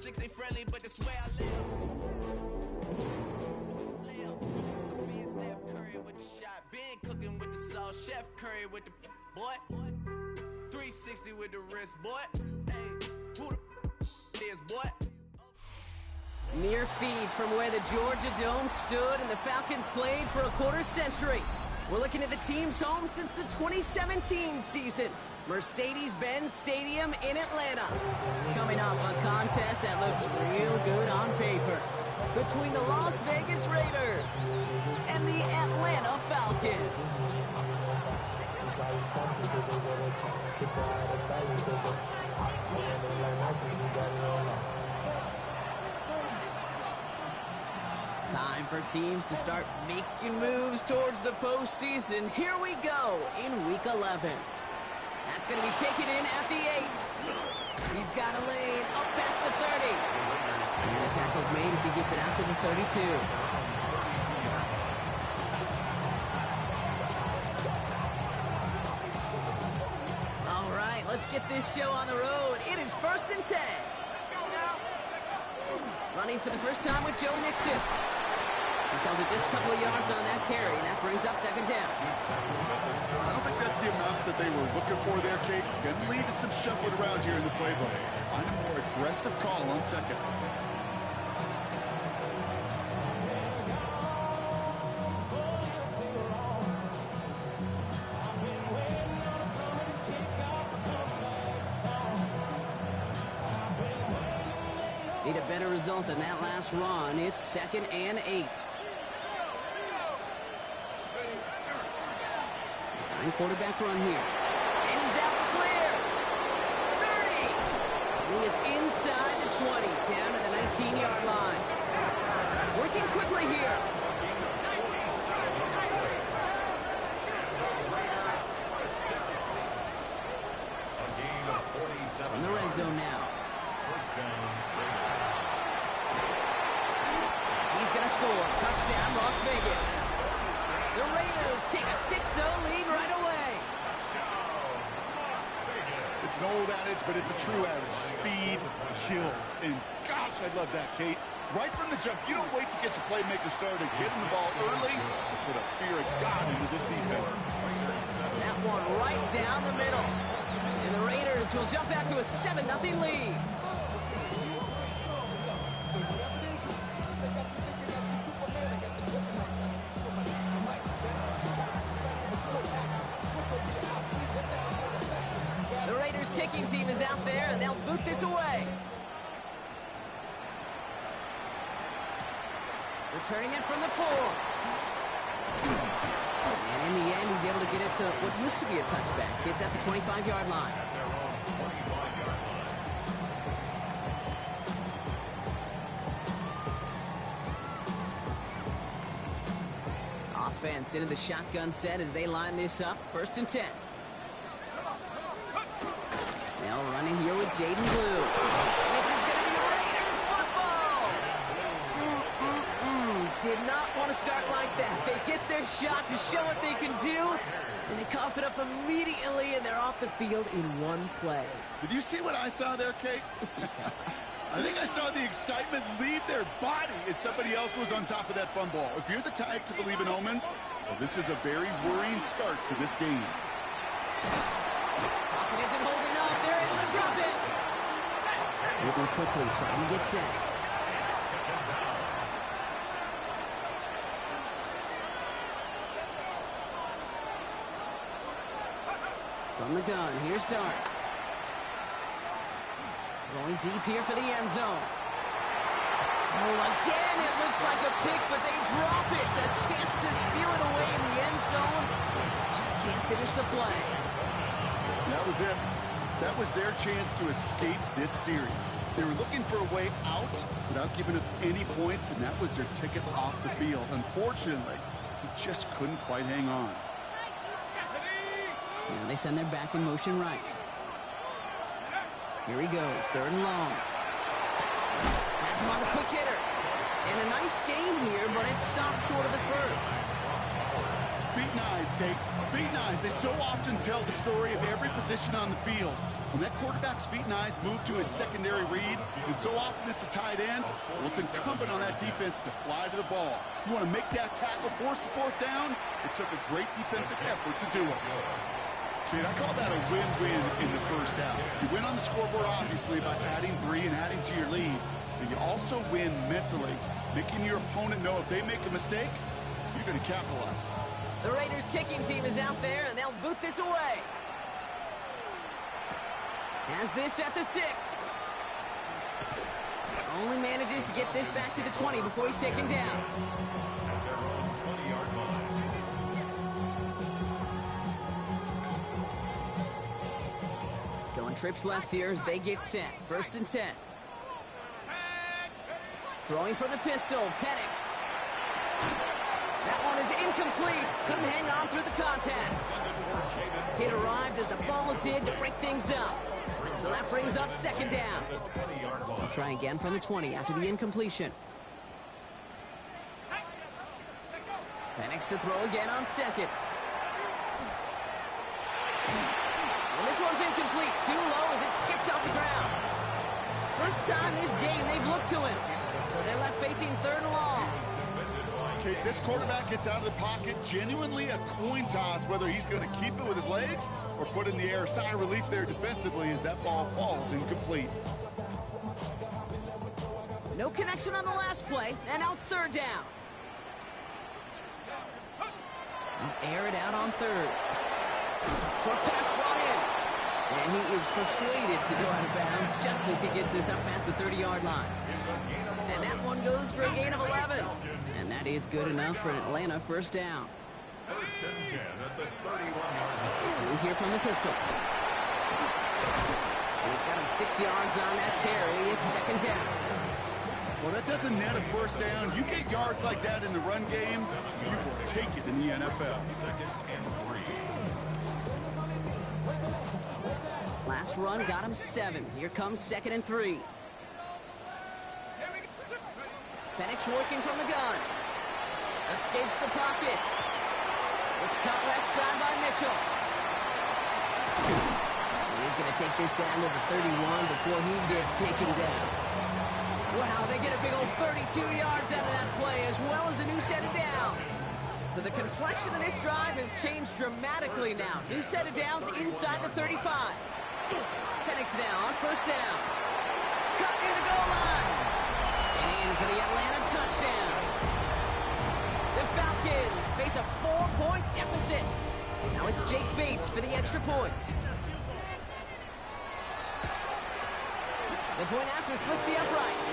chicks ain't friendly, but that's where I live. Me and Steph Curry with the shot. Been cooking with the sauce. Chef Curry with the boy. 360 with the wrist, boy. Hey, who the is, boy? Mere feet from where the Georgia Dome stood and the Falcons played for a quarter century. We're looking at the team's home since the 2017 season. Mercedes-Benz Stadium in Atlanta. Coming up, a contest that looks real good on paper between the Las Vegas Raiders and the Atlanta Falcons. Time for teams to start making moves towards the postseason. Here we go in Week 11. That's going to be taken in at the 8. He's got a lane up past the 30. And the tackle's made as he gets it out to the 32. All right, let's get this show on the road. It is 1st and 10. Running for the first time with Joe Mixon. He's held it just a couple of yards on that carry, and that brings up 2nd down. I don't think that's the amount that they were looking for there, Kate. Can lead to some shuffling around here in the playbook. Find a more aggressive call on 2nd. Need a better result than that last run. It's 2nd and 8. Design quarterback run here. And he's out the clear. 30. And he is inside the 20, down to the 19-yard line. Working quickly here. In the red zone now. He's going to score. Touchdown, Las Vegas. The Raiders take a 6-0 lead right away. It's an old adage, but it's a true adage. Speed kills. And gosh, I love that, Kate. Right from the jump, you don't wait to get your playmaker started. Getting the ball early, put a fear of God into this defense. That one right down the middle. And the Raiders will jump out to a 7-0 lead. The Raiders kicking team is out there, and they'll boot this away. Returning it from the 4. And in the end, he's able to get it to what used to be a touchback. It's at the 25-yard line. Offense into the shotgun set as they line this up. 1st and 10. Now running here with Jaden Blue. This is going to be Raiders football! Did not want to start like that. They get their shot to show what they can do, and they cough it up immediately, and they're off the field in one play. Did you see what I saw there, Kate? I think I saw the excitement leave their body as somebody else was on top of that fun ball. If you're the type to believe in omens, well, this is a very worrying start to this game. Pocket isn't holding up. They're able to drop it. Moving quickly, trying to get set. From the gun, here's Dart. Going deep here for the end zone. Oh, again, it looks like a pick, but they drop it. A chance to steal it away in the end zone. Just can't finish the play. That was it. That was their chance to escape this series. They were looking for a way out without giving up any points, and that was their ticket off the field. Unfortunately, he just couldn't quite hang on. Now they send their back in motion right. Here he goes, 3rd and long. Has him on the quick hitter. And a nice game here, but it stopped short of the first. feet and eyes, Kate. Feet and eyes, they so often tell the story of every position on the field. When that quarterback's feet and eyes move to his secondary read, and so often it's a tight end, well, it's incumbent on that defense to fly to the ball. You want to make that tackle, force the fourth down? It took a great defensive effort to do it. Kate, I call that a win-win in the first half. You win on the scoreboard, obviously, by adding 3 and adding to your lead. But you also win mentally, making your opponent know if they make a mistake, you're going to capitalize. The Raiders kicking team is out there, and they'll boot this away. Has this at the 6. Only manages to get this back to the 20 before he's taken down. Going trips left here as they get set. 1st and 10. Throwing from the pistol, Penix. That one is incomplete. Couldn't hang on through the contact. It arrived as the ball did to break things up. So that brings up 2nd down. We'll try again from the 20 after the incompletion. Penix to throw again on 2nd. And this one's incomplete. Too low as it skips off the ground. First time this game they've looked to him. So they're left facing 3rd and long. Okay, this quarterback gets out of the pocket, genuinely a coin toss, whether he's going to keep it with his legs or put it in the air. Sigh of relief there defensively as that ball falls incomplete. No connection on the last play, and now it's 3rd down. Air it out on 3rd. Short pass brought in. And he is persuaded to go out of bounds just as he gets this up past the 30-yard line. And that one goes for a gain of 11. And that is good enough for an Atlanta 1st down. 1st and 10 at the 31-yard line. We'll hear from the pistol. And he's got him 6 yards on that carry. It's 2nd down. Well, that doesn't net a 1st down. You get yards like that in the run game, you will take it in the NFL. 2nd and 3. Last run got him 7. Here comes 2nd and 3. Penix working from the gun. Escapes the pocket. It's caught left side by Mitchell. And he's going to take this down to the 31 before he gets taken down. Wow, they get a big old 32 yards out of that play as well as a new set of downs. So the complexion of this drive has changed dramatically now. New set of downs inside the 35. Penix now on 1st down. Cut near the goal line. And in for the Atlanta touchdown. The Falcons face a 4-point deficit. Now it's Jake Bates for the extra point. The point after splits the upright.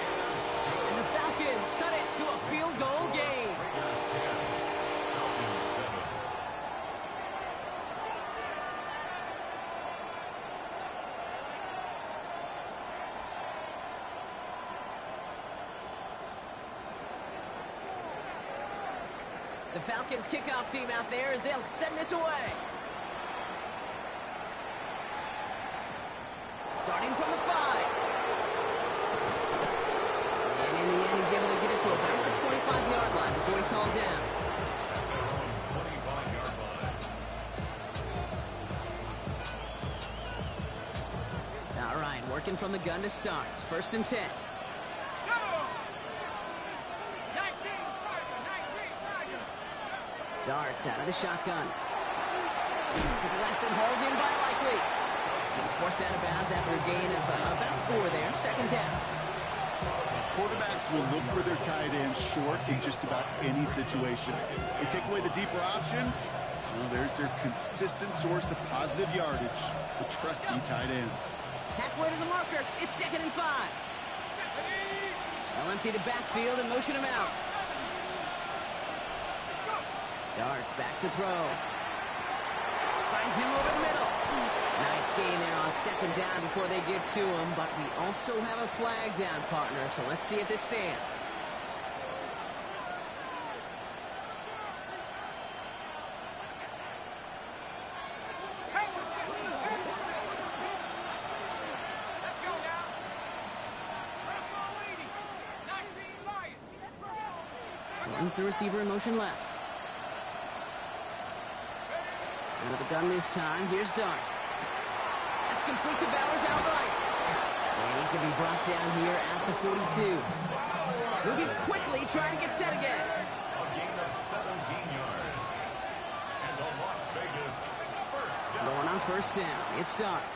And the Falcons cut it to a field goal game. The Falcons kickoff team out there as they'll send this away. Starting from the 5. And in the end, he's able to get it to about the 25-yard line before he's hauled down. 25-yard line. All right, working from the gun to start. 1st and 10. Darts out of the shotgun. To the left and hauled in by Likely. He's forced out of bounds after a gain of about 4 there. 2nd down. Quarterbacks will look for their tight end short in just about any situation. They take away the deeper options. Well, there's their consistent source of positive yardage, the trusty tight end. Halfway to the marker. It's 2nd and 5. They'll empty the backfield and motion him out. Darts back to throw. Finds him over the middle. Nice gain there on 2nd down before they get to him, but we also have a flag down, partner, so let's see if this stands. Runs the receiver in motion left. Under the gun this time. Here's Dart. That's complete to Bowers outright. And he's going to be brought down here at the 42. Moving quickly, trying to get set again. A gain of 17 yards. And the Las Vegas first down. Going on first down. It's Dart.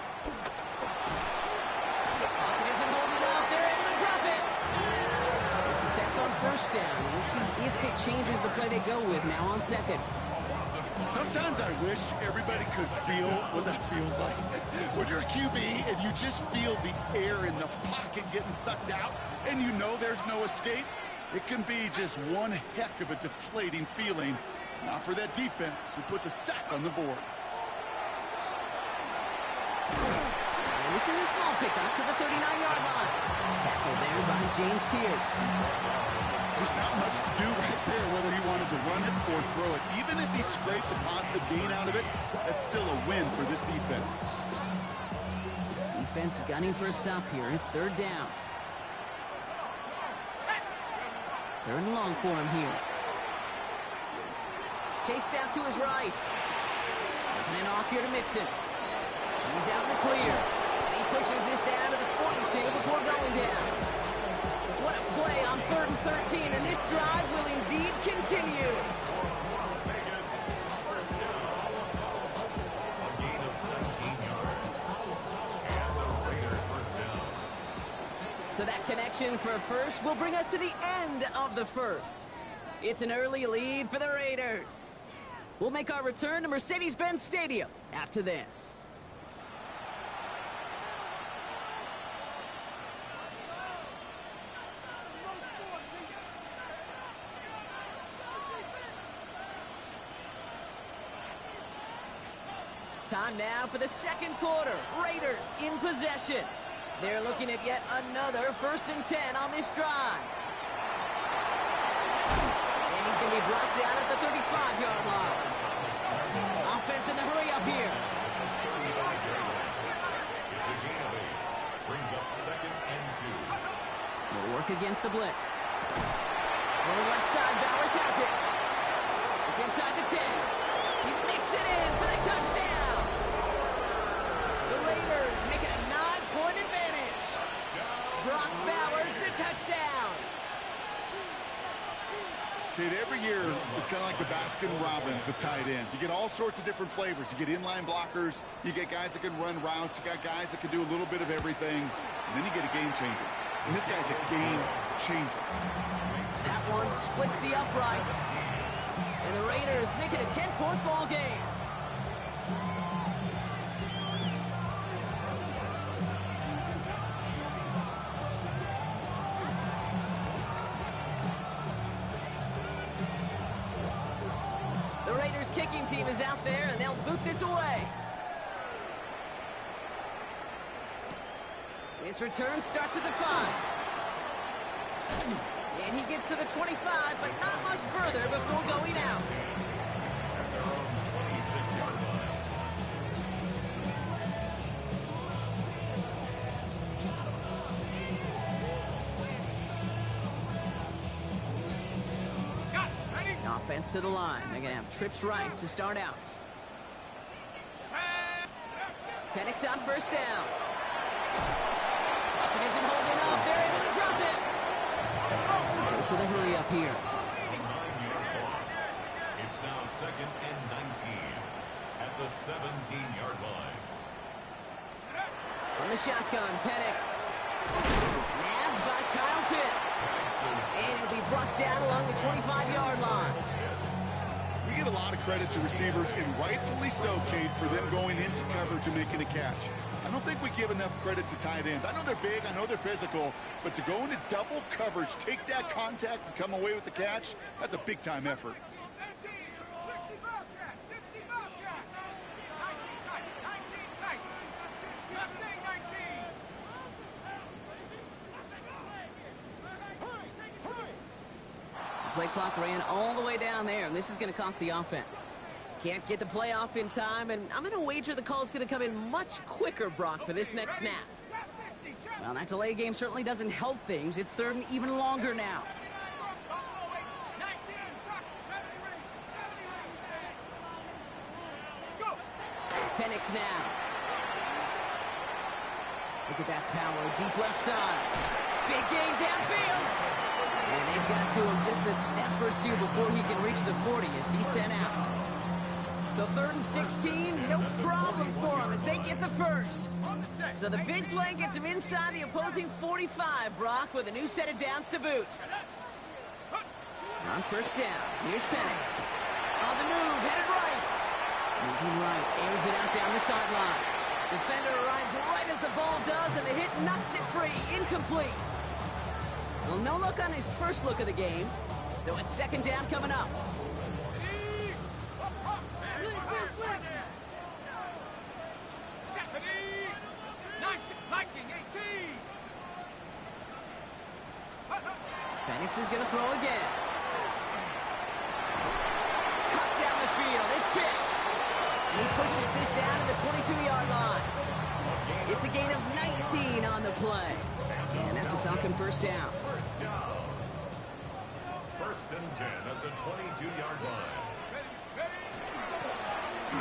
Pocket isn't holding up. They're able to drop it. It's a sack on first down. We'll see if it changes the play they go with now on second. Sometimes I wish everybody could feel what that feels like. When you're a QB and you just feel the air in the pocket getting sucked out and you know there's no escape, it can be just one heck of a deflating feeling. Not for that defense who puts a sack on the board. And this is a small pickup to the 39-yard line. Tackled there by James Pierce. Just not much to do right there, whether he wanted to run it or throw it. Even if he scraped a positive gain out of it, that's still a win for this defense. Defense gunning for a stop here. It's third down. Third and long for him here. Chased out to his right. Taking it off here to Mixon. He's out in the clear. And he pushes this down to the 42 before going down. What a play on 3rd and 13, and this drive will indeed continue. Las Vegas first down. A gain of 19 yards. And the Raiders first down. So that connection for a first will bring us to the end of the first. It's an early lead for the Raiders. We'll make our return to Mercedes-Benz Stadium after this. Time now for the second quarter. Raiders in possession. They're looking at yet another 1st and 10 on this drive. And he's going to be brought down at the 35-yard line. Offense in the hurry up here. It's a gain of 8. Brings up 2nd and 2. Will work against the blitz. On the left side, Bowers has it. It's inside the 10. He makes it in for the touchdown. The Raiders make it a 9-point advantage. Brock Bowers, the touchdown. Kate, every year, it's kind of like the Baskin-Robbins of tight ends. You get all sorts of different flavors. You get inline blockers. You get guys that can run routes. You got guys that can do a little bit of everything. And then you get a game changer. And this guy's a game changer. That one splits the uprights. And the Raiders make it a 10-point ball game. The Raiders kicking team is out there, and they'll boot this away. This return starts at the 5. And he gets to the 25, but not much further before going out. At their own 26-yard line. Offense to the line. They're going to have trips right to start out. Penix on first down. Pocket isn't holding up. They're able to drop it. Goes to the hurry up here. A 9-yard loss. It's now 2nd and 19 at the 17-yard line. From the shotgun, Penix. Nabbed by Kyle Pitts. And he'll be brought down along the 25-yard line. We give a lot of credit to receivers, and rightfully so, Kate, for them going into coverage and making a catch. I don't think we give enough credit to tight ends. I know they're big, I know they're physical, but to go into double coverage, take that contact, and come away with the catch, that's a big-time effort. Play clock ran all the way down there, and this is going to cost the offense. Can't get the play off in time, and I'm going to wager the call is going to come in much quicker, Brock, for this next snap. Well, that delay game certainly doesn't help things. It's 3rd and even longer now. Penix now. Look at that power, deep left side. Big gain downfield. And they've got to him just a step or two before he can reach the 40 as he's sent out. So 3rd and 16, no problem for him as they get the first. So the big play gets him inside the opposing 45, Brock, with a new set of downs to boot. On first down, here's Penix. On the move, headed right. Moving right, airs it out down the sideline. Defender arrives right as the ball does, and the hit knocks it free, incomplete. Well, no look on his first look of the game, so it's 2nd down coming up. Penix is going to throw again. Cut down the field. It's Pitts. And he pushes this down to the 22-yard line. It's a gain of 19 on the play. And that's a Falcon first down. First down. 1st and 10 at the 22-yard line.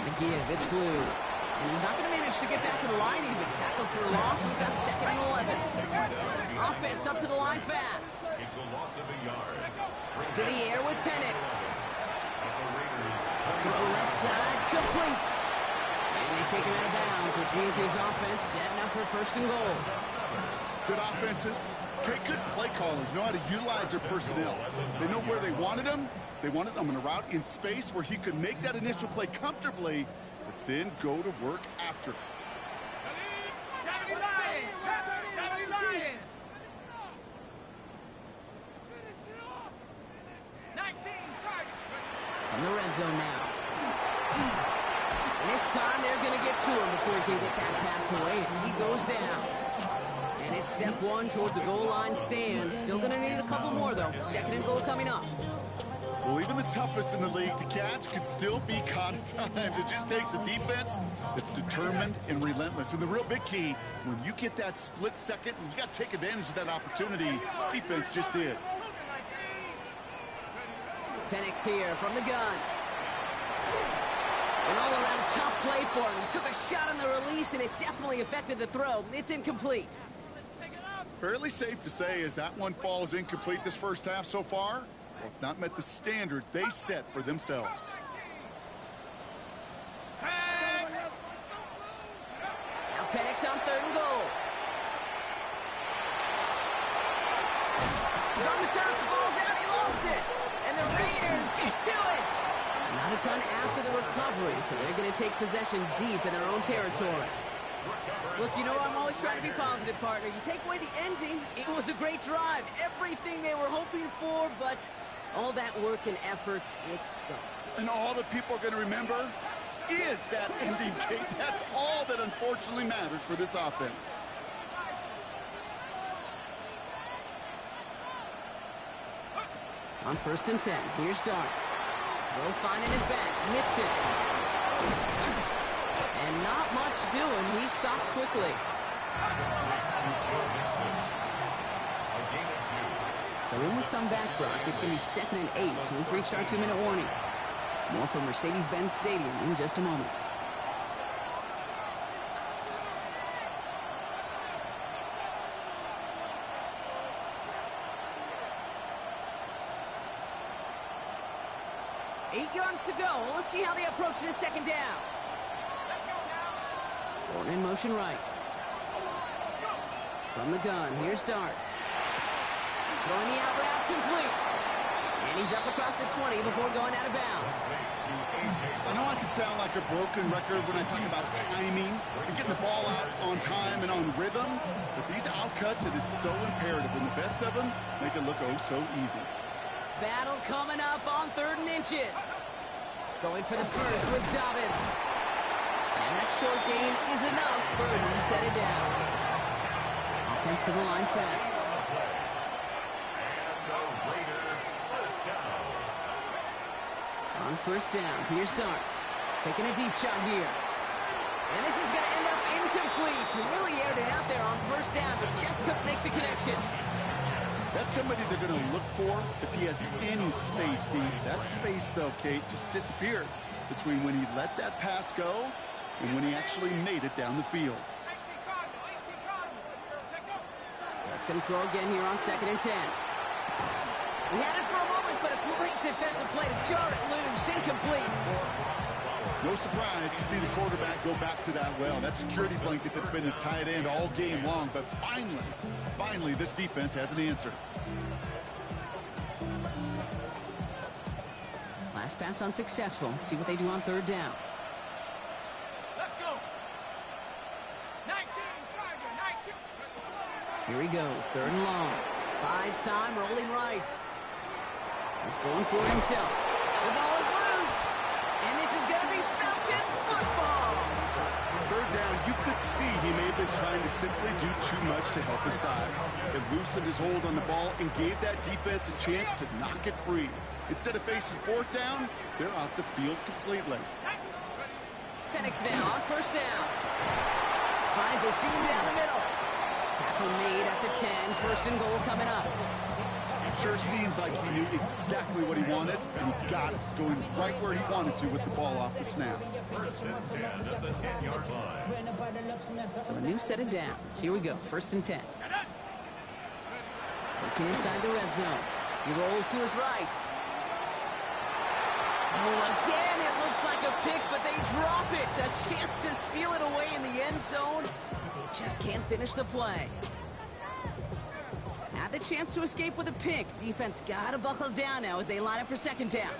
The give, it's Blue. And he's not going to manage to get back to the line even. Tackled for a loss. We've got 2nd and 11. Offense up to the line fast. It's a loss of a yard. To the air with Penix. Throw left side, complete. And they take him out of bounds, which means his offense setting up for 1st and goal. Good offenses. Okay, good play callers know how to utilize their personnel. They know where they wanted him. They wanted him in a route in space where he could make that initial play comfortably, but then go to work after. 70 Lion! 70 Lion! 19 charge! From the red zone now. And this time they're going to get to him before he can get that pass away as he goes down. And it's step 1 towards a goal line stand. Still going to need a couple more, though. 2nd and goal coming up. Well, even the toughest in the league to catch could still be caught at times. It just takes a defense that's determined and relentless. And the real big key, when you get that split second, you got to take advantage of that opportunity. Defense just did. Penix here from the gun. An all-around tough play for him. He took a shot on the release, and it definitely affected the throw. It's incomplete. Fairly safe to say as that one falls incomplete this first half so far. Well, it's not met the standard they set for themselves. Now Penix on 3rd and goal. He's on the turf, the ball's out, he lost it. And the Raiders get to it. Not a ton after the recovery, so they're going to take possession deep in their own territory. Look, you know I'm always trying to be positive, partner. You take away the ending, it was a great drive. Everything they were hoping for, but all that work and effort, it's gone. And all that people are going to remember is that ending, Kate. That's all that unfortunately matters for this offense. On 1st and 10, here's Dart. Will finding his back, Nixon. And not much doing. He stopped quickly. So when we come back, Brock, it's going to be 2nd and 8. So we've reached our 2-minute warning. More from Mercedes-Benz Stadium in just a moment. Eight yards to go. Well, let's see how they approach this 2nd down. Thornton in motion right. From the gun, here's Dart. Throwing the out route complete. And he's up across the 20 before going out of bounds. I know I can sound like a broken record when I talk about timing and getting the ball out on time and on rhythm, but these outcuts, it is so imperative, and the best of them make it look oh so easy. Battle coming up on 3rd and inches. Going for the first with Dobbins. And that short gain is enough for a new set it down. Offensive line fast. On 1st down, here's Dart. Taking a deep shot here. And this is going to end up incomplete. He really aired it out there on 1st down, but just couldn't make the connection. That's somebody they're going to look for if he has any space, Steve. That space, though, Kate, just disappeared between when he let that pass go and when he actually made it down the field. That's going to throw again here on 2nd and 10. He had it for a moment, but a great defensive play to jar it loose. Incomplete. No surprise to see the quarterback go back to that well. That security blanket that's been his tight end all game long. But finally, this defense has an answer. Last pass unsuccessful. Let's see what they do on 3rd down. Let's go. 19, Tiger, 19. Here he goes, 3rd and long. Buys time, rolling right. He's going for it himself. The ball is loose. And this is going to be Falcons football. 3rd down, you could see he may have been trying to simply do too much to help his side. It loosened his hold on the ball and gave that defense a chance to knock it free. Instead of facing 4th down, they're off the field completely. Penix now on 1st down. Finds a seam down the middle. Tackle made at the 10. 1st and goal coming up. Sure seems like he knew exactly what he wanted, and he got it, going right where he wanted to with the ball off the snap. 1st and 10 at the 10-yard line. So a new set of downs. Here we go, 1st and 10. Working inside the red zone. He rolls to his right. Oh, again, it looks like a pick, but they drop it. A chance to steal it away in the end zone. They just can't finish the play. Had the chance to escape with a pick. Defense got to buckle down now as they line up for 2nd down.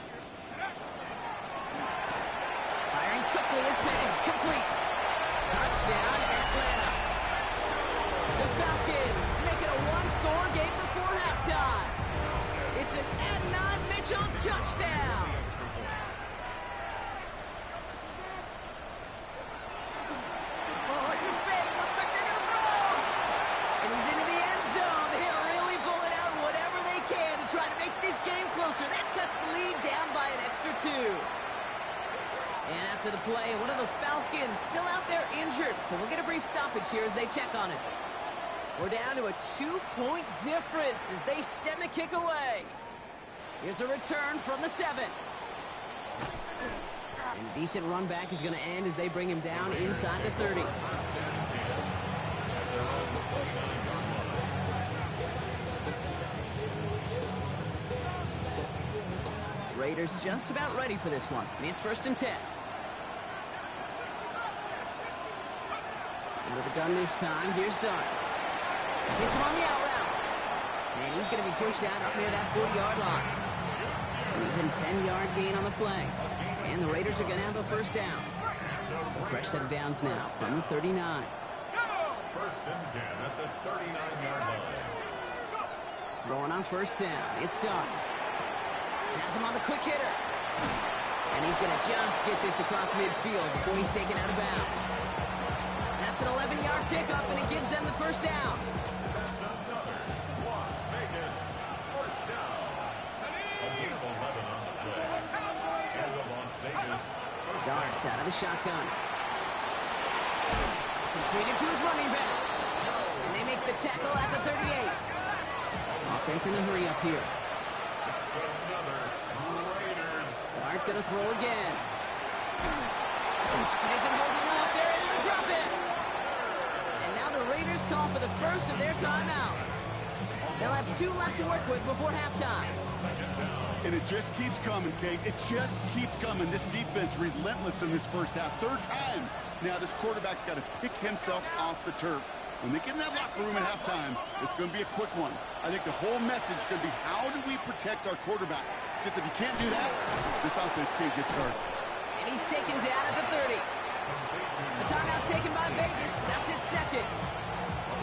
Firing quickly as Penix, complete. Touchdown, Atlanta. The Falcons make it a one-score game before halftime. It's an Adonai Mitchell touchdown. Oh, it's a fake. Looks like they're going to throw. And he's into the end zone. They'll really pull it out whatever they can to try to make this game closer. That cuts the lead down by an extra 2. And after the play, one of the Falcons still out there injured. So we'll get a brief stoppage here as they check on it. We're down to a 2-point difference as they send the kick away. Here's a return from the 7. And a decent run back is going to end as they bring him down inside the 30. Raiders just about ready for this one. It's 1st and 10. Under the gun this time, here's Dart. Hits him on the out route. And he's going to be pushed out up near that 40-yard line. An even 10-yard gain on the play. And the Raiders are going to have a 1st down. So a fresh set of downs now from the 39. 1st and 10 at the 39-yard line. Throwing on 1st down. It's Dart. Has him on the quick hitter. And he's going to just get this across midfield before he's taken out of bounds. That's an 11-yard pickup, and it gives them the 1st down. That's another Las Vegas 1st down. A gain of 11 on the play. And a Las Vegas 1st down. Dart out of the shotgun. Completed to his running back. And they make the tackle at the 38. Offense in a hurry up here. Another Raiders. Dart gonna throw again. Pocket isn't holding up. They're able to drop it. And now the Raiders call for the first of their timeouts. They'll have 2 left to work with before halftime. And it just keeps coming, Kate. It just keeps coming. This defense relentless in this first half. 3rd time. Now this quarterback's got to pick himself off the turf. When they get in that locker room at halftime, it's going to be a quick one. I think the whole message is going to be, how do we protect our quarterback? Because if you can't do that, this offense can't get started. And he's taken down at the 30. A timeout taken by Vegas. That's its 2nd.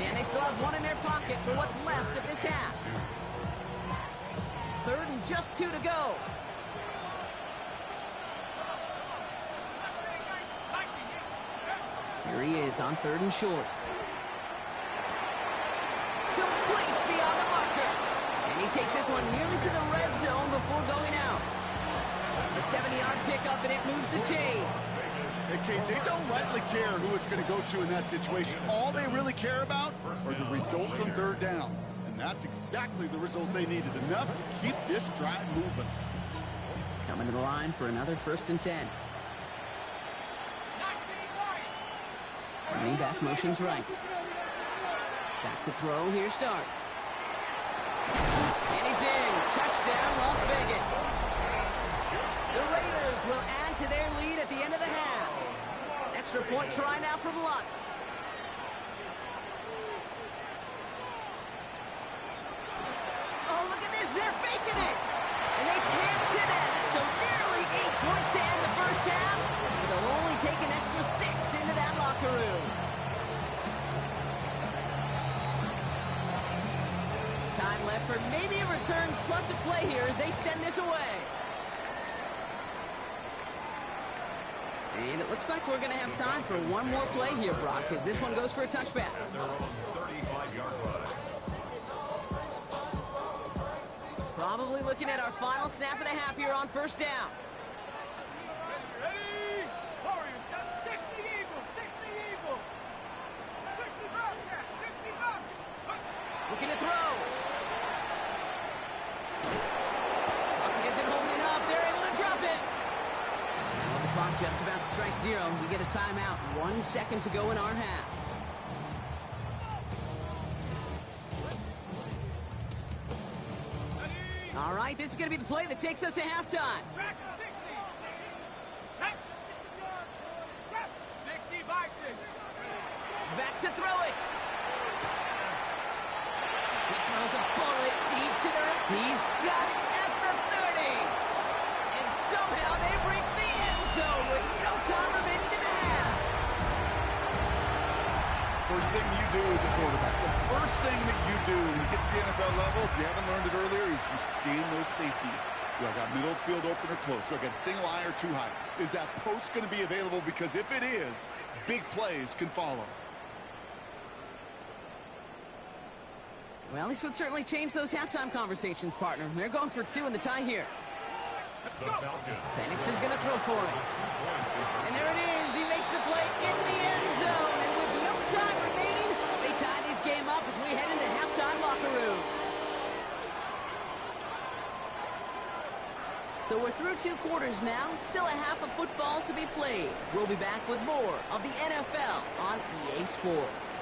And they still have 1 in their pocket for what's left of this half. 3rd and just 2 to go. Here he is on 3rd and short. Complete beyond the marker. And he takes this one nearly to the red zone before going out. A 70-yard pickup, and it moves the chains. Hey, Kate, they don't rightly care who it's going to go to in that situation. All they really care about are the results on 3rd down. And that's exactly the result they needed. Enough to keep this drive moving. Coming to the line for another 1st and 10. Running back motions right. Back to throw. Here starts. And he's in. Touchdown, Las Vegas. The Raiders will add to their lead at the end of the half. Extra point try now from Lutz. Oh, look at this. They're faking it. And they can't connect. So nearly 8 points to end the first half. But they'll only take an extra 6 into that locker room. Time left for maybe a return plus a play here as they send this away. And it looks like we're going to have time for one more play here, Brock, as this one goes for a touchback. At their own 35-yard line. Probably looking at our final snap of the half here on first down. Ready? Warriors, 60 Eagles, 60 Eagles. 60 Bobcat, 60 Bobcat. Looking to throw. Bucket isn't holding up. They're able to drop it. Now with the clock just about to strike 0, we get a timeout. 1 second to go in our half. All right, this is going to be the play that takes us to halftime. Track 60. Track. 60 by 6. Back to throw it. He throws a bullet deep to the... He's got it at the 30. And somehow they've reached the end zone with no time remaining in the half. First thing you do as a quarterback, the first thing that you do when you get to the NFL level, if you haven't learned it earlier, is you scan those safeties. Do I got middle field open or close? Do I got single high or too high? Is that post going to be available? Because if it is, big plays can follow. Well, this would certainly change those halftime conversations, partner. They're going for 2 in the tie here. The Falcons. Penix is going to throw for it. And there it is. He makes the play in the end zone. And with no time remaining, they tie this game up as we head into halftime locker room. So we're through 2 quarters now. Still a half of football to be played. We'll be back with more of the NFL on EA Sports.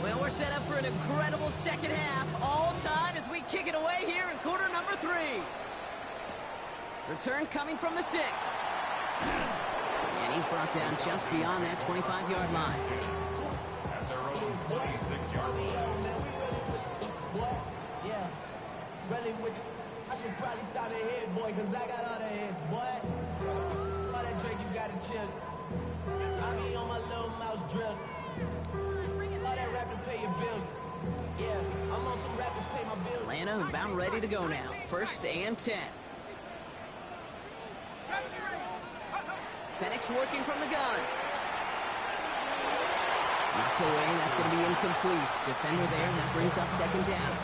Well, we're set up for an incredible second half. All tied as we kick it away here in quarter number 3. Return coming from the 6. And he's brought down just beyond that 25-yard line. At their own 26-yard line. Yeah, really with I should probably sign a head, boy, because I got other heads, boy. All that drink you got to chill. I be on my little mouse drill. All that rap to pay your bills. Yeah, I'm on some rappers pay my bills. Atlanta about ready to go now. 1st and 10. Penix working from the gun. Knocked away. That's going to be incomplete. Defender there. That brings up 2nd down.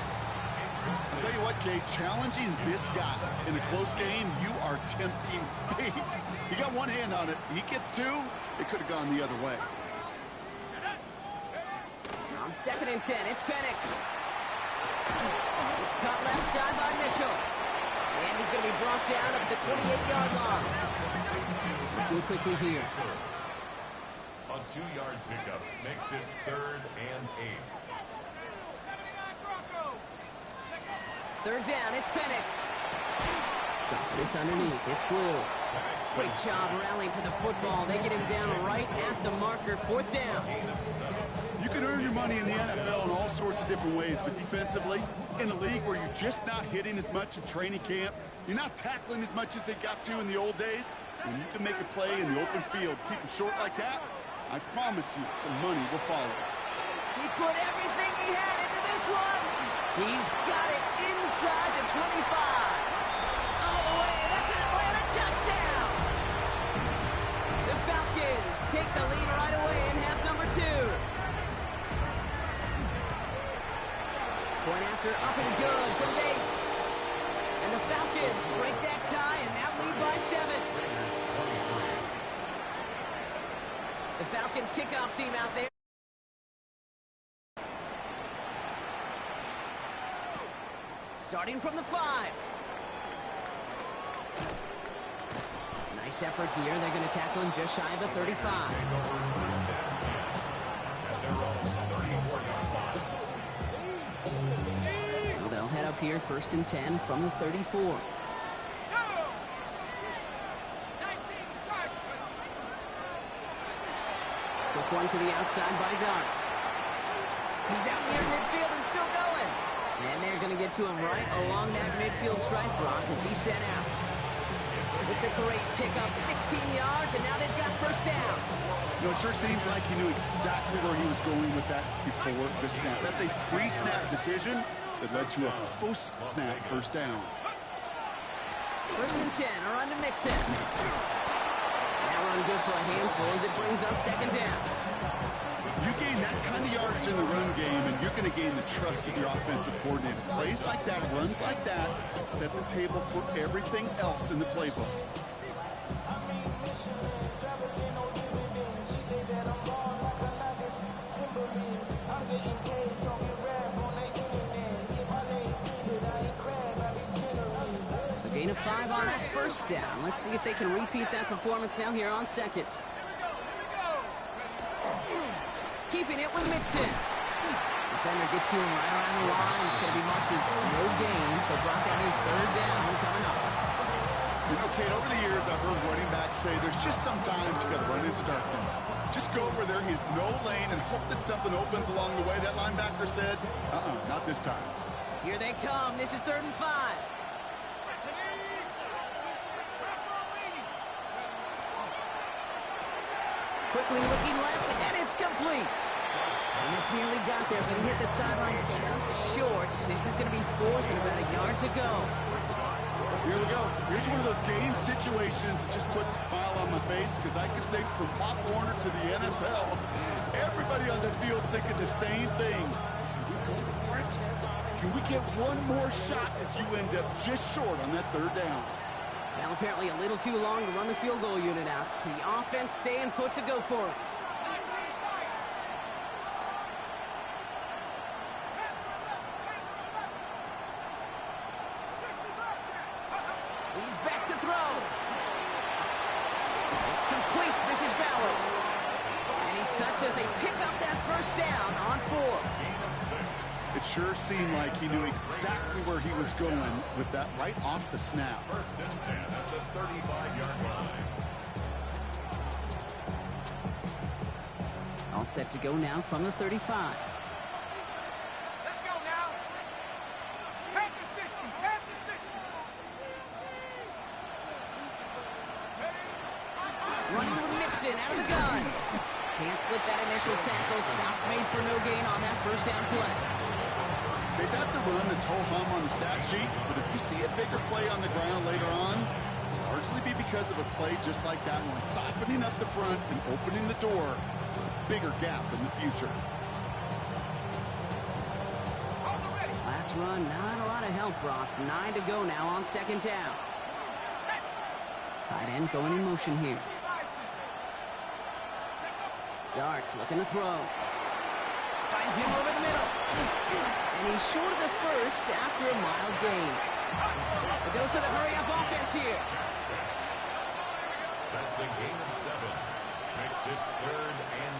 I'll tell you what, Kate, challenging this guy in a close game, you are tempting fate. He got one hand on it. He gets 2. It could have gone the other way. On 2nd and 10, it's Penix. It's caught left side by Mitchell. And he's going to be brought down at the 28-yard line. Looking quickly here. A 2-yard pickup makes it 3rd and 8. 3rd down, it's Penix. Drops this underneath. It's Blue. Great job rallying to the football. They get him down right at the marker. 4th down. You can earn your money in the NFL in all sorts of different ways, but defensively, in a league where you're just not hitting as much in training camp, you're not tackling as much as they got to in the old days, when you can make a play in the open field, keep it short like that, I promise you some money will follow. He put everything he had into this one. He's got it inside the 25. All the way, that's an Atlanta touchdown. The Falcons take the lead right away in half number 2. Point after up and good for Bates. And the Falcons break that tie and now lead by 7. The Falcons kickoff team out there. Starting from the 5. Nice effort here. They're going to tackle him just shy of the 35. So they'll head up here, 1st and 10 from the 34. Quick one to the outside by Dart. He's out near midfield and still going. And they're going to get to him right along that midfield stripe, Brock, as he's sent out. It's a great pickup, 16 yards, and now they've got 1st down. You know, it sure seems like he knew exactly where he was going with that before the snap. That's a pre-snap decision that led to a post-snap 1st down. 1st and 10, a run to Mixon. That run good for a handful as it brings up 2nd down. You gain that kind of yardage in the run game, and you're going to gain the trust of your offensive coordinator. Plays like that, runs like that, set the table for everything else in the playbook. So gain of 5 on that 1st down. Let's see if they can repeat that performance now here on 2nd. Keeping it with Mixon. Defender gets to him right around the line. It's going to be marked as no gain, so Brock, that means 3rd down coming up. You know, Kate, over the years, I've heard running backs say there's just sometimes you got to run into darkness. Just go where there is no lane and hope that something opens along the way. That linebacker said, not this time. Here they come. This is 3rd and 5. Quickly looking left, and it's complete. And this nearly got there, but he hit the sideline just short. This is going to be 4th and about a yard to go. Here we go. Here's one of those game situations that just puts a smile on my face, because I can think from Pop Warner to the NFL, everybody on the field thinking the same thing. Can we go for it? Can we get one more shot as you end up just short on that 3rd down? Now apparently a little too long to run the field goal unit out. The offense staying put to go for it. He's back to throw. It's complete. This is Bowers. And he's touched as they pick up that 1st down on 4. It sure seemed like he knew exactly where he was going with that right off the snap. 1st and 10 at the 35-yard line. All set to go now from the 35. Let's go now. Pack the 60. Pack the 60. Running with Mixon out of the gun. Can't slip that initial tackle. Stops made for no gain on that 1st down play. Okay, that's a run that's ho-hum on the stat sheet, but if you see a bigger play on the ground later on, largely be because of a play just like that one, softening up the front and opening the door for a bigger gap in the future. Last run, not a lot of help, Brock. 9 to go now on 2nd down. Tight end going in motion here. Darts looking to throw. Finds him over the middle. And he's short of the 1st after a mild gain. A dose of the hurry-up offense here. That's a gain of 7. Makes it 3rd and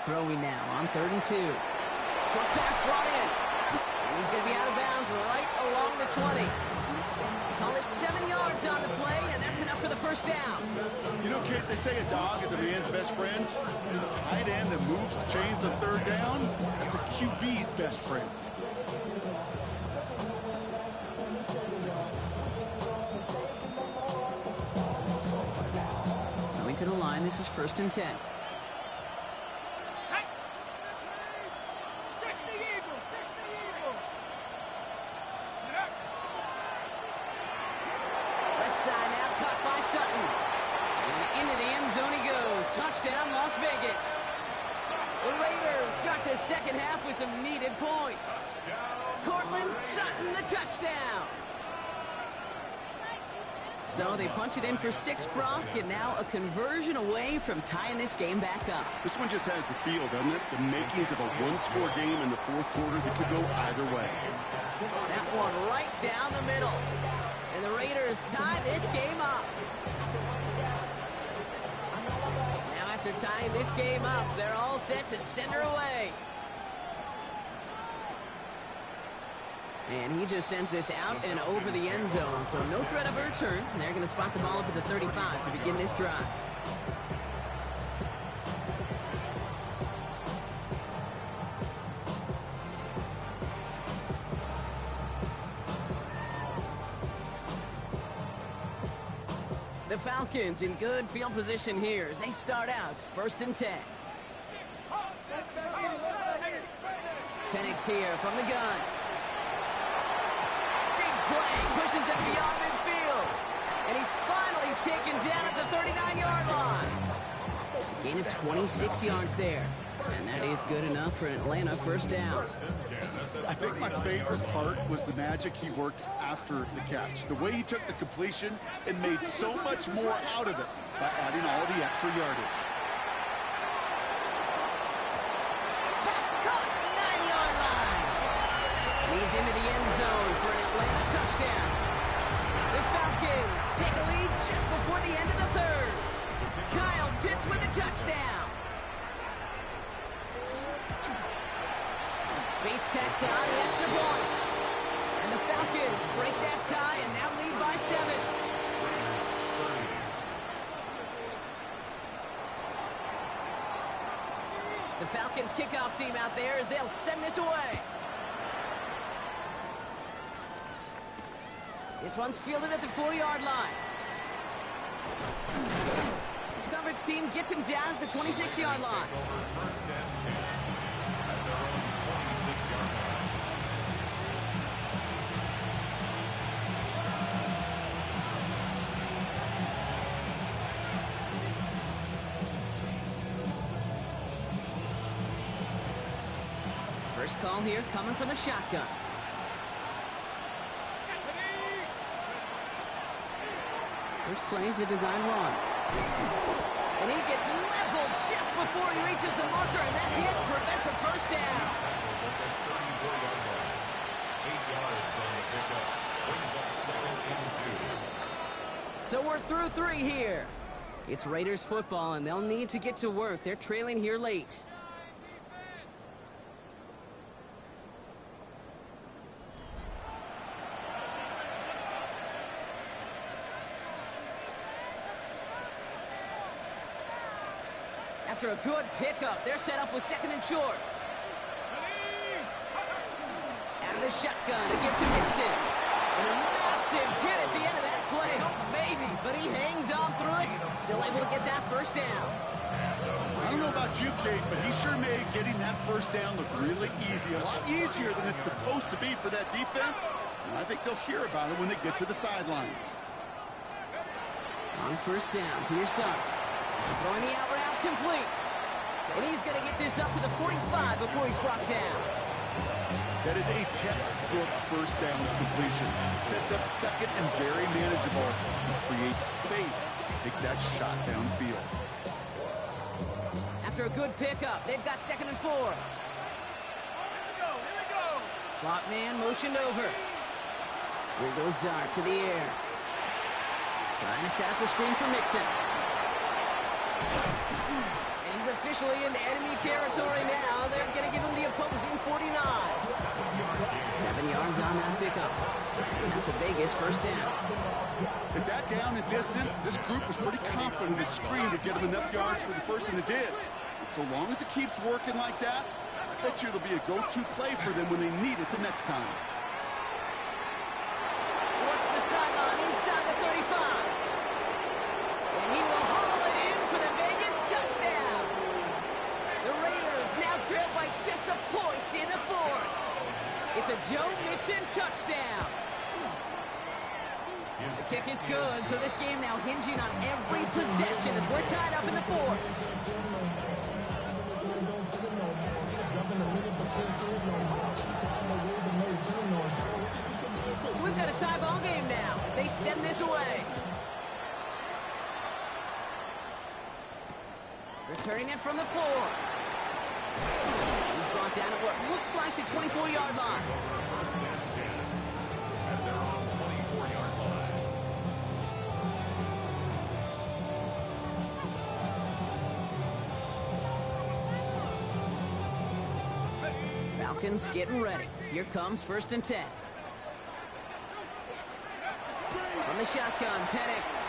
2. Throwing now on 3rd and 2. Short pass brought in. And he's going to be out of bounds right along the 20. Call it 7 yards on the play, and that's enough for the 1st down. You know, Kate, they say a dog is a man's best friend. A tight end that moves chains on 3rd down, that's a QB's best friend. Coming to the line, this is 1st and 10. Touchdown, Las Vegas. The Raiders start the 2nd half with some needed points. Cortland Sutton, the touchdown. So they punch it in for 6, Brock, and now a conversion away from tying this game back up. This one just has the feel, doesn't it? The makings of a one-score game in the fourth quarter that could go either way. That one right down the middle. And the Raiders tie this game up. Now after tying this game up, they're all set to send her away. And he just sends this out and over the end zone. So no threat of a return. They're going to spot the ball up at the 35 to begin this drive. The Falcons in good field position here as they start out 1st and 10. Penix here from the gun. Play pushes them beyond midfield, and he's finally taken down at the 39-yard line. Gain of 26 yards there, and that is good enough for an Atlanta first down. I think my favorite part was the magic he worked after the catch. The way he took the completion and made so much more out of it by adding all the extra yardage. Pass caught, 9-yard line. He's into the end zone for an Atlanta touchdown. The Falcons take a lead just before the end of the third. Kyle Pitts with a touchdown. Bates tacks on the extra point. And the Falcons break that tie and now lead by 7. The Falcons kickoff team out there as they'll send this away. This one's fielded at the 4-yard line. The coverage team gets him down at the 26-yard line. First and 10 at their own 26-yard line. First call here coming from the shotgun. First play is a design run. And he gets leveled just before he reaches the marker, and that hit prevents a first down. 8 yards on the pickup. Brings up 2nd and 2. So we're through 3 here. It's Raiders football, and they'll need to get to work. They're trailing here late. After a good pickup, they're set up with 2nd and short. Out of the shotgun, a give to Mixon. And a massive hit at the end of that play. Oh, maybe, but he hangs on through it. Still able to get that first down. I don't know about you, Kate, but he sure made getting that first down look really easy. A lot easier than it's supposed to be for that defense. And I think they'll hear about it when they get to the sidelines. On first down, here's Dart. Throwing the out route complete. And he's going to get this up to the 45 before he's brought down. That is a textbook first down completion. Sets up 2nd and very manageable and creates space to take that shot downfield. After a good pickup, they've got 2nd and 4. Here we go. Slot man motioned over. Here goes Dart to the air. Trying to set up the screen for Mixon. And he's officially into enemy territory now. They're going to give him the opposing 49. 7 yards on that pickup. And that's a Vegas first down. With that down and distance, this group was pretty confident the screen to get them enough yards for the first, and it did. And so long as it keeps working like that, I bet you it'll be a go-to play for them when they need it the next time. Works the sideline inside the 35. And he will haul it in for the Vegas touchdown. The Raiders now trail by just a point in the 4th. It's a Joe Mixon touchdown. The kick is good, so this game now hinging on every possession as we're tied up in the 4th. So we've got a tie ball game now as they send this away. Returning it from the 4. He's brought down at what looks like the 24-yard line. First and 10. At their own 24-yard line. Falcons getting ready. Here comes 1st and 10. From the shotgun, Penix.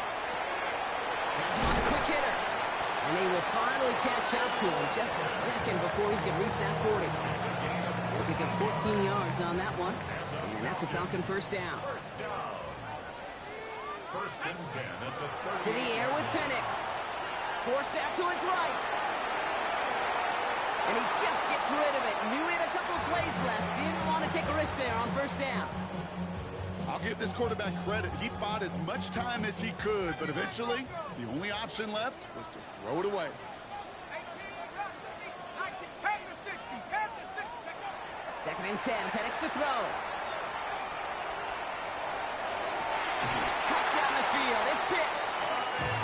Has him on a quick hitter. And they will finally catch up to him just a second before he can reach that 40. They'll pick up 14 yards on that one. And that's a Falcon first down. First down. First and 10 at the 30. To the air with Penix. Forced out to his right. And he just gets rid of it. Knew he had a couple of plays left. Didn't want to take a risk there on first down. I'll give this quarterback credit. He bought as much time as he could, but eventually, the only option left was to throw it away. 2nd and 10. Penix to throw. Cut down the field. It's Pitts.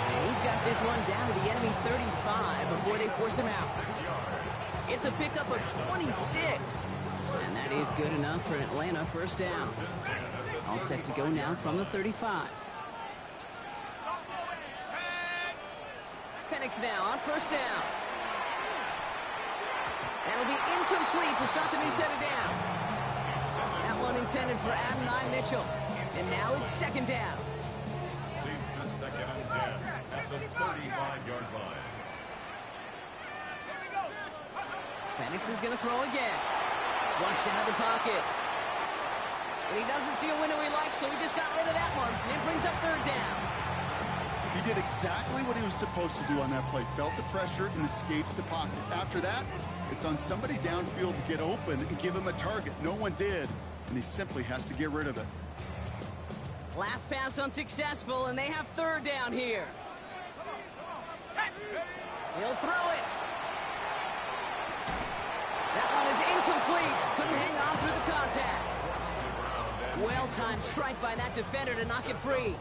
And he's got this one down to the enemy 35 before they force him out. It's a pickup of 26. And that is good enough for Atlanta first down. All set to go now from the 35. Penix now on first down. That'll be incomplete to start the new set of downs. That one intended for Adonai Mitchell. And now it's 2nd down. Leads to 2nd and 10 at the 35-yard line. Penix is going to throw again. Flushed out of the pocket. And he doesn't see a window he likes, so he just got rid of that one. And it brings up 3rd down. He did exactly what he was supposed to do on that play. Felt the pressure and escapes the pocket. After that, it's on somebody downfield to get open and give him a target. No one did, and he simply has to get rid of it. Last pass unsuccessful, and they have 3rd down here. He'll throw it. That one is incomplete. Couldn't hang on through the contact. Well-timed strike by that defender to knock it free.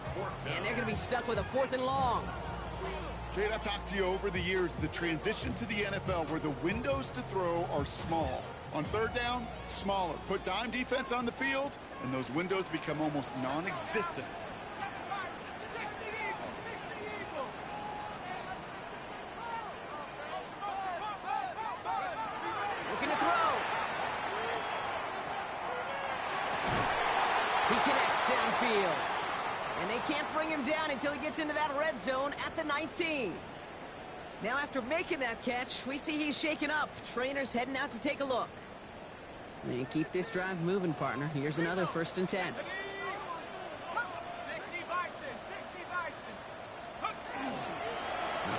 And they're going to be stuck with a 4th and long. Kate, I've talked to you over the years, the transition to the NFL where the windows to throw are small. On 3rd down, smaller. Put dime defense on the field, and those windows become almost non-existent. Looking to throw. He connects downfield. And they can't bring him down until he gets into that red zone at the 19. Now after making that catch, we see he's shaken up. Trainer's heading out to take a look. And keep this drive moving, partner. Here's another 1st and 10. Up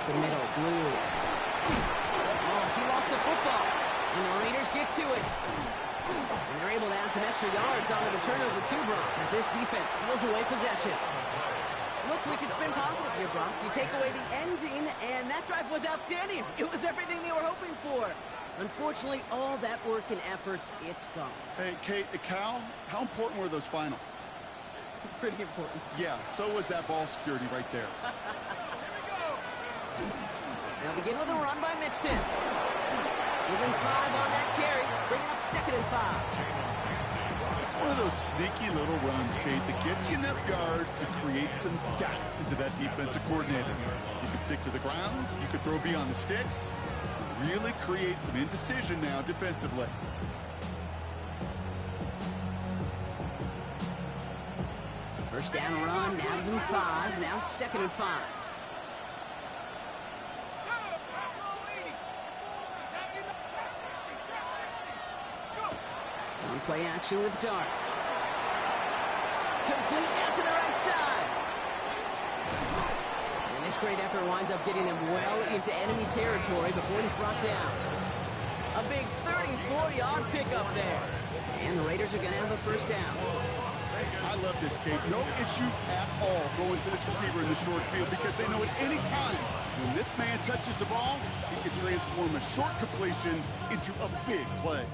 the middle, Blue. Oh, he lost the football. And the Raiders get to it. And they're able to add some extra yards onto the turnover too, Brock, as this defense steals away possession. Look, we can spin positive here, Brock. You take away the ending, and that drive was outstanding. It was everything they were hoping for. Unfortunately, all that work and efforts, it's gone. Hey, Kate, Cal, how important were those finals? Pretty important. Yeah, so was that ball security right there. They'll begin with a run by Mixon. Even 5 on that carry, bringing up 2nd and 5. It's one of those sneaky little runs, Kate, that gets you enough yards to create some doubt into that defensive coordinator. You could stick to the ground, you could throw beyond the sticks, really create some indecision now defensively. First down run, nabs him 5, now 2nd and 5. On play action with Darts. Complete out to the right side. And this great effort winds up getting him well into enemy territory before he's brought down. A big 34-yard pickup there. And the Raiders are going to have a first down. I love this, Kate. No issues at all going to this receiver in the short field because they know at any time when this man touches the ball, he can transform a short completion into a big play.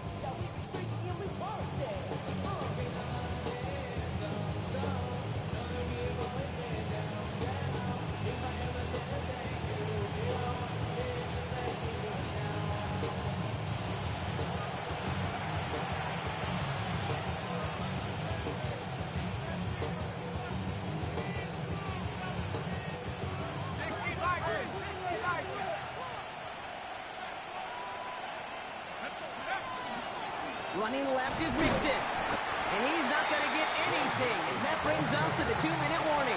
Running left is Mixon. And he's not going to get anything, as that brings us to the 2-minute warning.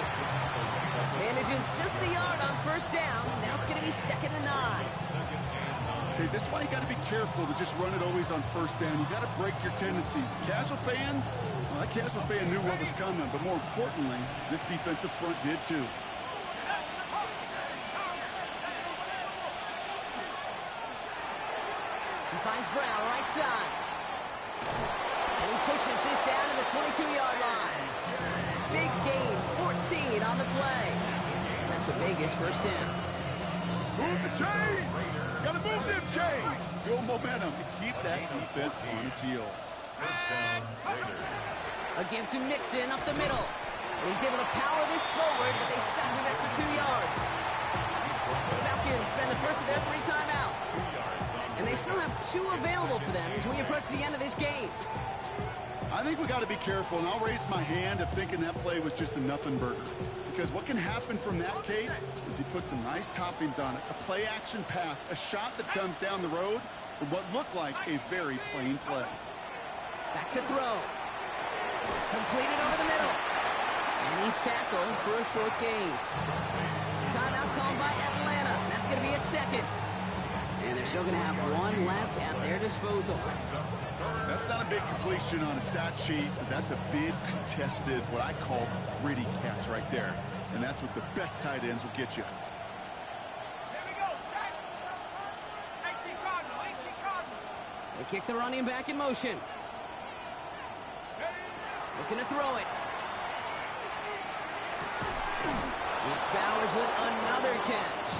Manages just a yard on first down. Now it's going to be 2nd and 9. Okay, this is why you got to be careful to just run it always on first down. You got to break your tendencies. Casual fan, well, that casual fan knew what was coming, but more importantly, this defensive front did too. He finds Brown right side. And he pushes this down to the 22-yard line. Big gain, 14 on the play. That's a Vegas first down. Move the chains! Gotta move them chains! Build momentum and keep that defense on its heels. First down, Raiders. Again to Mixon up the middle. And he's able to power this forward, but they stop him after 2 yards. The Falcons spend the first of their 3 timeouts. And they still have 2 available for them as we approach the end of this game. I think we got to be careful, and I'll raise my hand of thinking that play was just a nothing burger. Because what can happen from that, Kate, is he put some nice toppings on it. A play-action pass, a shot that comes down the road for what looked like a very plain play. Back to throw. Completed over the middle. And he's tackled for a short gain. Timeout called by Atlanta. That's going to be at 2nd. And they're still going to have 1 left at their disposal. That's not a big completion on a stat sheet, but that's a big contested, what I call gritty catch right there. And that's what the best tight ends will get you. Here we go, set. 18 Cardinal, 18 Cardinal. They kick the running back in motion. Looking to throw it. It's Bowers with another catch.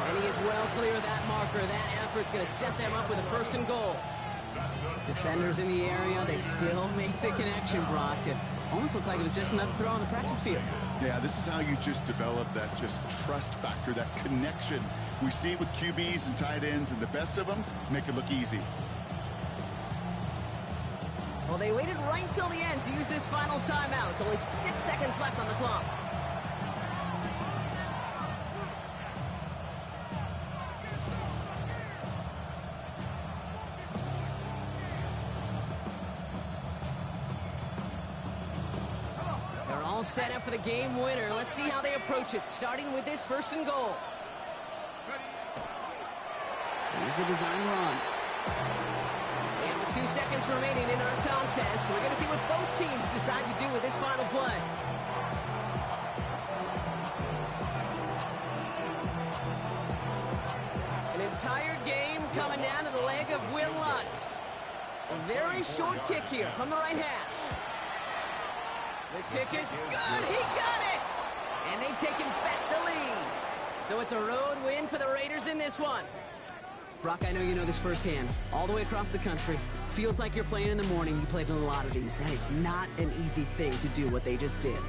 And he is well clear of that marker. That effort's going to set them up with a 1st and goal. Defenders in the area, they still make the connection, Brock. It almost looked like it was just another throw on the practice field. Yeah, this is how you just develop that just trust factor, that connection. We see it with QBs and tight ends, and the best of them make it look easy. Well, they waited right until the end to use this final timeout. Only 6 seconds left on the clock. Set up for the game winner. Let's see how they approach it, starting with this 1st and goal. Here's a design run. And with 2 seconds remaining in our contest, we're going to see what both teams decide to do with this final play. An entire game coming down to the leg of Will Lutz. A very short kick here from the right hash. The kick is good. He got it! And they've taken back the lead. So it's a road win for the Raiders in this one. Brock, I know you know this firsthand. All the way across the country. Feels like you're playing in the morning. You played in a lot of these. That is not an easy thing to do what they just did.